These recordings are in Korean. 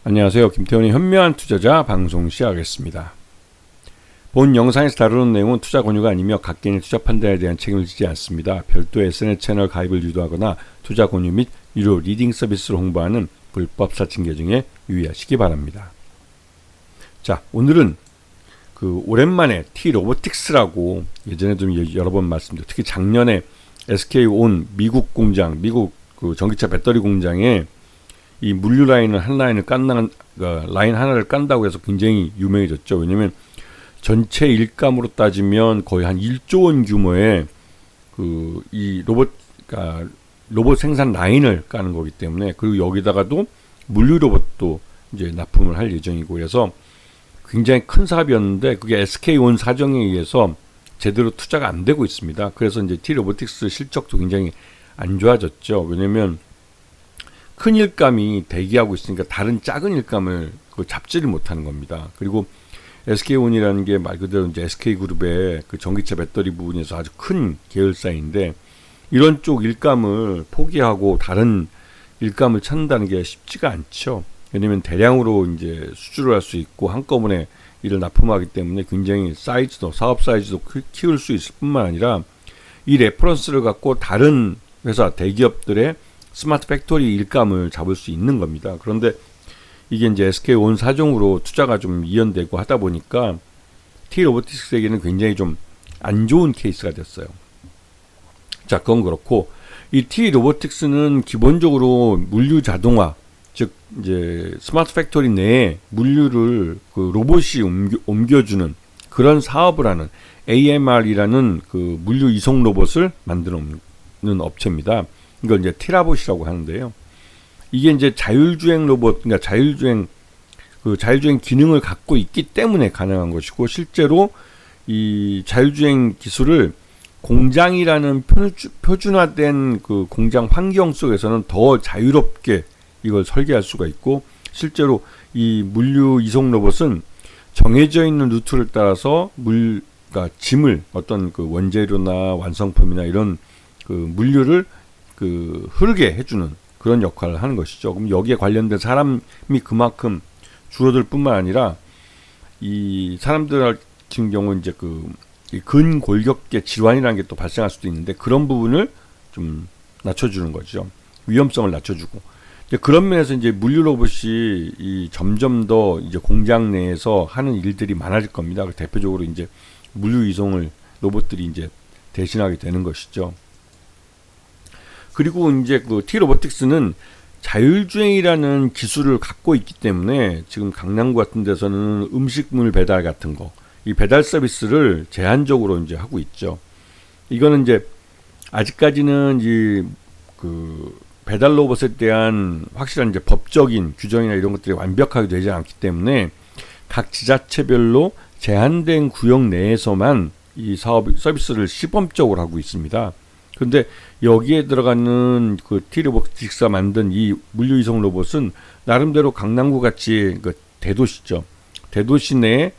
안녕하세요. 김태훈의 현명한 투자자 방송 시작하겠습니다. 본 영상에서 다루는 내용은 투자 권유가 아니며 각 개인의 투자 판단에 대한 책임을 지지 않습니다. 별도 SNS 채널 가입을 유도하거나 투자 권유 및 유료 리딩 서비스를 홍보하는 불법 사칭 계정에 유의하시기 바랍니다. 자, 오늘은 오랜만에 T-Robotics라고 예전에도 여러 번 말씀드렸죠. 특히 작년에 SK온 미국 공장, 미국 전기차 배터리 공장에 이 물류 라인을 한 라인을 라인 하나를 깐다고 해서 굉장히 유명해졌죠. 왜냐면 전체 일감으로 따지면 거의 한 1조 원 규모의 이 로봇 생산 라인을 까는 거기 때문에, 그리고 여기다가도 물류 로봇도 이제 납품을 할 예정이고, 그래서 굉장히 큰 사업이었는데 그게 SK온 사정에 의해서 제대로 투자가 안 되고 있습니다. 그래서 이제 T-Robotics 실적도 굉장히 안 좋아졌죠. 왜냐면 큰 일감이 대기하고 있으니까 다른 작은 일감을 잡지를 못하는 겁니다. 그리고 SK온이라는 게 말 그대로 이제 SK그룹의 전기차 배터리 부분에서 아주 큰 계열사인데, 이런 쪽 일감을 포기하고 다른 일감을 찾는다는 게 쉽지가 않죠. 왜냐면 대량으로 이제 수주를 할 수 있고 한꺼번에 이를 납품하기 때문에 굉장히 사업 사이즈도 키울 수 있을 뿐만 아니라 이 레퍼런스를 갖고 다른 회사 대기업들의 스마트 팩토리 일감을 잡을 수 있는 겁니다. 그런데 이게 이제 SK온 사정으로 투자가 좀 이연되고 하다 보니까 T-Robotics에게는 굉장히 좀 안 좋은 케이스가 됐어요. 자, 그건 그렇고, 이 T-Robotics는 기본적으로 물류 자동화, 즉 이제 스마트 팩토리 내에 물류를 로봇이 옮겨주는 그런 사업을 하는 AMR이라는 물류 이송 로봇을 만드는 업체입니다. 이걸 이제 티라봇이라고 하는데요. 이게 이제 자율주행 로봇, 그러니까 자율주행 기능을 갖고 있기 때문에 가능한 것이고, 실제로 이 자율주행 기술을 공장이라는 표준화된 공장 환경 속에서는 더 자유롭게 이걸 설계할 수가 있고, 실제로 이 물류 이송 로봇은 정해져 있는 루트를 따라서 그러니까 짐을 어떤 원재료나 완성품이나 이런 물류를 흐르게 해주는 그런 역할을 하는 것이죠. 그럼 여기에 관련된 사람이 그만큼 줄어들 뿐만 아니라 이 사람들 같은 경우 이제 근골격계 질환이라는 게 또 발생할 수도 있는데, 그런 부분을 좀 낮춰주는 거죠. 위험성을 낮춰주고. 그런 면에서 이제 물류 로봇이 점점 더 이제 공장 내에서 하는 일들이 많아질 겁니다. 대표적으로 이제 물류 이송을 로봇들이 이제 대신하게 되는 것이죠. 그리고 이제 T-Robotics는 자율주행이라는 기술을 갖고 있기 때문에 지금 강남구 같은 데서는 음식물 배달 같은 거, 이 배달 서비스를 제한적으로 이제 하고 있죠. 이거는 이제 아직까지는 배달 로봇에 대한 확실한 이제 법적인 규정이나 이런 것들이 완벽하게 되지 않기 때문에 각 지자체별로 제한된 구역 내에서만 이 서비스를 시범적으로 하고 있습니다. 그런데 여기에 들어가는 T-Robotics가 만든 이 물류 이송 로봇은 나름대로 강남구 같이 대도시죠. 대도시 내에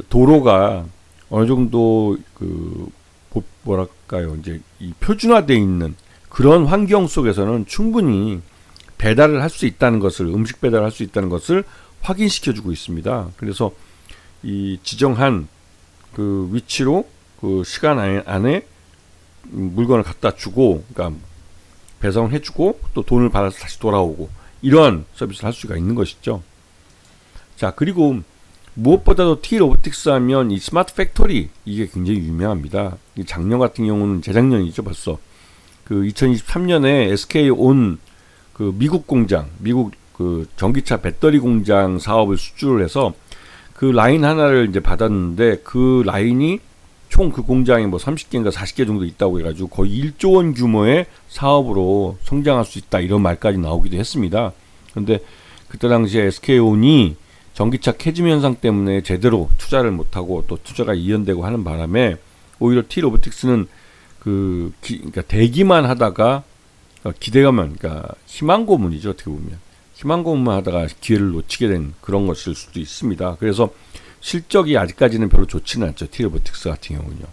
도로가 어느 정도 뭐랄까요, 이제 이 표준화되어 있는 그런 환경 속에서는 충분히 배달을 할 수 있다는 것을, 음식 배달을 할 수 있다는 것을 확인시켜주고 있습니다. 그래서 이 지정한 위치로 시간 안에 물건을 갖다 주고, 그러니까 배송을 해주고 또 돈을 받아서 다시 돌아오고, 이러한 서비스를 할 수가 있는 것이죠. 자, 그리고 무엇보다도 T-Robotics 하면 이 스마트 팩토리, 이게 굉장히 유명합니다. 작년 같은 경우는, 재작년이죠 벌써, 2023년에 SK온 미국 공장, 미국 전기차 배터리 공장 사업을 수주를 해서 라인 하나를 이제 받았는데, 라인이 총 공장이 30개인가 40개 정도 있다고 해가지고 거의 1조 원 규모의 사업으로 성장할 수 있다, 이런 말까지 나오기도 했습니다. 그런데 그때 당시에 SK온이 전기차 캐즘 현상 때문에 제대로 투자를 못하고 또 투자가 이연되고 하는 바람에 오히려 T-Robotics는 그러니까 대기만 하다가 기대가만, 그러니까 희망 고문이죠. 어떻게 보면 희망 고문만 하다가 기회를 놓치게 된 그런 것일 수도 있습니다. 그래서 실적이 아직까지는 별로 좋지는 않죠. T-Robotics 같은 경우는요.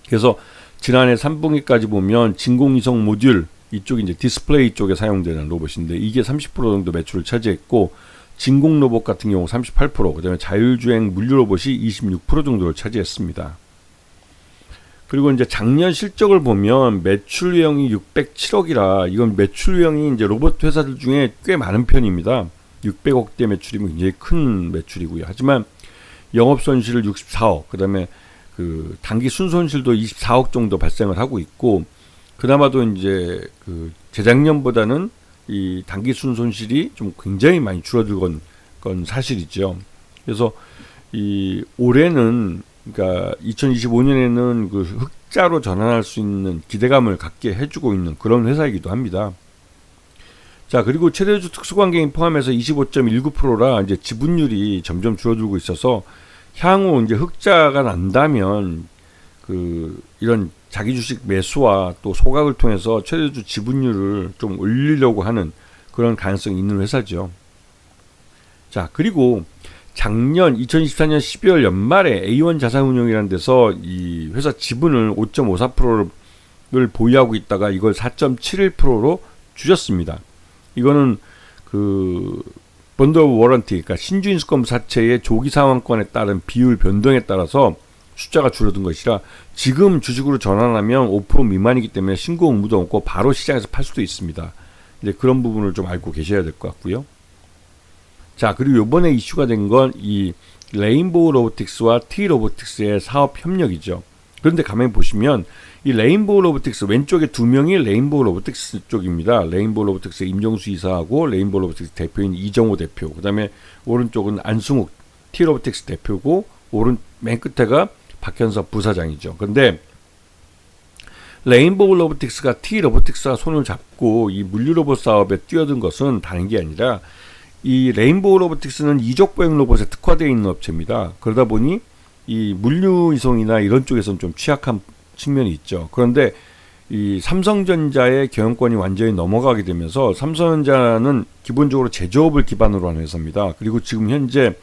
그래서 지난해 3분기까지 보면 진공위성 모듈, 이쪽이 이제 디스플레이 쪽에 사용되는 로봇인데 이게 30% 정도 매출을 차지했고 진공 로봇 같은 경우 38%, 그다음에 자율주행 물류 로봇이 26% 정도를 차지했습니다. 그리고 이제 작년 실적을 보면 매출 유형이 607억이라 이건 매출 유형이 이제 로봇 회사들 중에 꽤 많은 편입니다. 600억대 매출이면 굉장히 큰 매출이고요. 하지만 영업 손실을 64억, 그다음에 그 단기 순손실도 24억 정도 발생을 하고 있고, 그나마도 이제 그 재작년보다는 이 단기 순손실이 좀 굉장히 많이 줄어든 건 사실이죠. 그래서 이 올해는 그러니까 2025년에는 그 흑자로 전환할 수 있는 기대감을 갖게 해주고 있는 그런 회사이기도 합니다. 자, 그리고 최대주 특수관계인 포함해서 25.19%라 이제 지분율이 점점 줄어들고 있어서 향후 이제 흑자가 난다면 그 이런 자기 주식 매수와 또 소각을 통해서 최대주 지분율을 좀 올리려고 하는 그런 가능성이 있는 회사죠. 자, 그리고 작년 2024년 12월 연말에 A1 자산운용이라는 데서 이 회사 지분을 5.54%를 보유하고 있다가 이걸 4.71%로 줄였습니다. 이거는 그 본드 오브 워런티, 그러니까 신주인수권 사채의 조기 상환권에 따른 비율 변동에 따라서 숫자가 줄어든 것이라 지금 주식으로 전환하면 5% 미만이기 때문에 신고 의무도 없고 바로 시장에서 팔 수도 있습니다. 이제 그런 부분을 좀 알고 계셔야 될 것 같고요. 자, 그리고 이번에 이슈가 된 건 이 레인보우 로보틱스와 T 로보틱스의 사업 협력이죠. 그런데 가만히 보시면 이 레인보우 로보틱스 왼쪽에 두 명이 레인보우 로보틱스 쪽입니다. 레인보우 로보틱스 임종수 이사하고 레인보우 로보틱스 대표인 이정호 대표, 그 다음에 오른쪽은 안승욱 T 로보틱스 대표고 맨 끝에가 박현섭 부사장이죠. 그런데 레인보우 로보틱스가 T 로보틱스와 손을 잡고 이 물류 로봇 사업에 뛰어든 것은 다른 게 아니라 이 레인보우 로보틱스는 이족 보행 로봇에 특화되어 있는 업체입니다. 그러다 보니 이 물류 이송이나 이런 쪽에서는 좀 취약한 측면이 있죠. 그런데 이 삼성전자의 경영권이 완전히 넘어가게 되면서 삼성전자는 기본적으로 제조업을 기반으로 하는 회사입니다. 그리고 지금 현재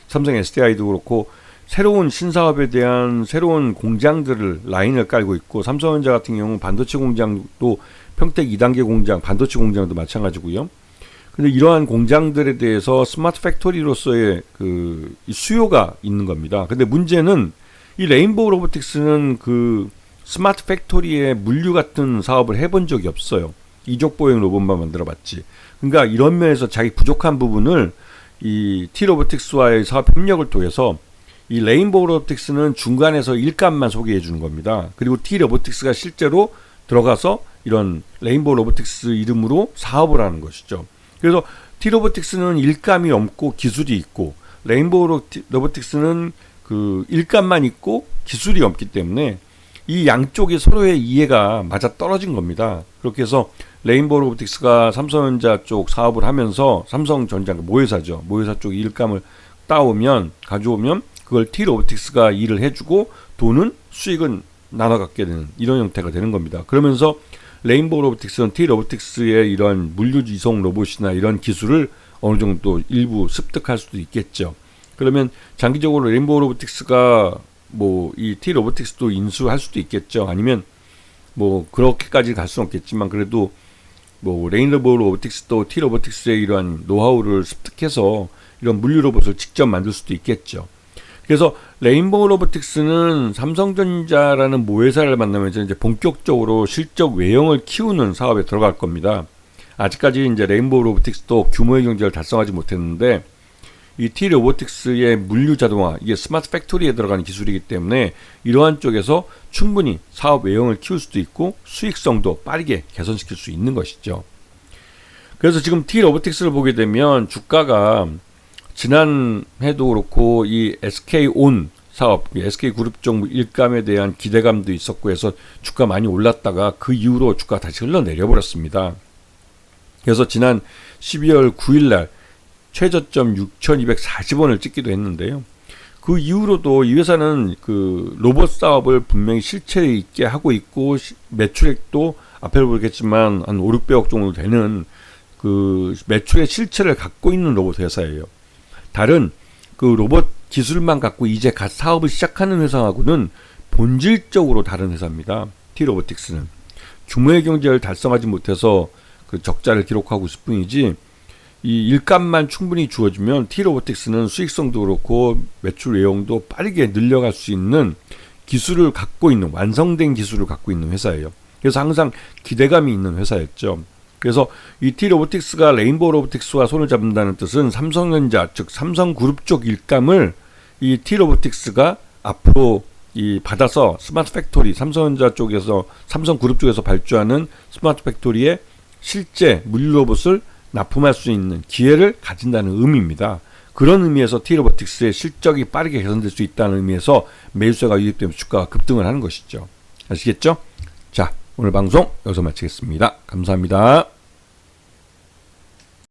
삼성 SDI도 그렇고 새로운 신사업에 대한 새로운 공장들을 라인을 깔고 있고, 삼성전자 같은 경우는 반도체 공장도 평택 2단계 공장, 반도체 공장도 마찬가지고요. 근데 이러한 공장들에 대해서 스마트 팩토리로서의 그 수요가 있는 겁니다. 근데 문제는 이 레인보우 로보틱스는 그 스마트 팩토리의 물류 같은 사업을 해본 적이 없어요. 이족 보행 로봇만 만들어봤지. 그러니까 이런 면에서 자기 부족한 부분을 이 T 로보틱스와의 사업 협력을 통해서 이 레인보우 로보틱스는 중간에서 일감만 소개해 주는 겁니다. 그리고 T 로보틱스가 실제로 들어가서 이런 레인보우 로보틱스 이름으로 사업을 하는 것이죠. 그래서 T 로보틱스는 일감이 없고 기술이 있고, 레인보우 로보틱스는 그 일감만 있고 기술이 없기 때문에 이 양쪽이 서로의 이해가 맞아 떨어진 겁니다. 그렇게 해서 레인보우 로보틱스가 삼성전자 쪽 사업을 하면서 삼성전자 모회사죠. 모회사 쪽 일감을 가져오면 그걸 T 로보틱스가 일을 해주고 돈은 수익은 나눠 갖게 되는 이런 형태가 되는 겁니다. 그러면서 레인보우 로보틱스는 T 로보틱스의 이런 물류 이송 로봇이나 이런 기술을 어느 정도 일부 습득할 수도 있겠죠. 그러면 장기적으로 레인보우 로보틱스가 뭐 이 T 로보틱스도 인수할 수도 있겠죠. 아니면 뭐 그렇게까지 갈 수는 없겠지만 그래도 뭐 레인보우 로보틱스도 T 로보틱스의 이러한 노하우를 습득해서 이런 물류 로봇을 직접 만들 수도 있겠죠. 그래서 레인보우 로보틱스는 삼성전자라는 모회사를 만나면서 이제 본격적으로 실적 외형을 키우는 사업에 들어갈 겁니다. 아직까지 이제 레인보우 로보틱스도 규모의 경제를 달성하지 못했는데 이 T 로보틱스의 물류 자동화, 이게 스마트 팩토리에 들어가는 기술이기 때문에 이러한 쪽에서 충분히 사업 외형을 키울 수도 있고 수익성도 빠르게 개선시킬 수 있는 것이죠. 그래서 지금 T 로보틱스를 보게 되면 주가가 지난해도 그렇고 이 SK온 사업, SK그룹 쪽 일감에 대한 기대감도 있었고 해서 주가 많이 올랐다가 그 이후로 주가 다시 흘러내려 버렸습니다. 그래서 지난 12월 9일 날 최저점 6,240원을 찍기도 했는데요. 그 이후로도 이 회사는 그 로봇 사업을 분명히 실체 있게 하고 있고 매출액도 앞에 보겠지만 한 5, 600억 정도 되는 그 매출의 실체를 갖고 있는 로봇 회사예요. 다른 그 로봇 기술만 갖고 이제 갓 사업을 시작하는 회사하고는 본질적으로 다른 회사입니다. T 로보틱스는 규모의 경제를 달성하지 못해서 그 적자를 기록하고 있을 뿐이지, 이 일감만 충분히 주어지면 T로보틱스는 수익성도 그렇고 매출 외형도 빠르게 늘려갈 수 있는 기술을 갖고 있는, 완성된 기술을 갖고 있는 회사예요. 그래서 항상 기대감이 있는 회사였죠. 그래서 이 T로보틱스가 레인보우 로보틱스와 손을 잡는다는 뜻은 삼성전자, 즉 삼성그룹 쪽 일감을 이 T로보틱스가 앞으로 이 받아서 스마트 팩토리, 삼성전자 쪽에서, 삼성그룹 쪽에서 발주하는 스마트 팩토리에 실제 물리로봇을 납품할 수 있는 기회를 가진다는 의미입니다. 그런 의미에서 T로보틱스의 실적이 빠르게 개선될 수 있다는 의미에서 매수세가 유입되면서 주가가 급등을 하는 것이죠. 아시겠죠? 자, 오늘 방송 여기서 마치겠습니다. 감사합니다.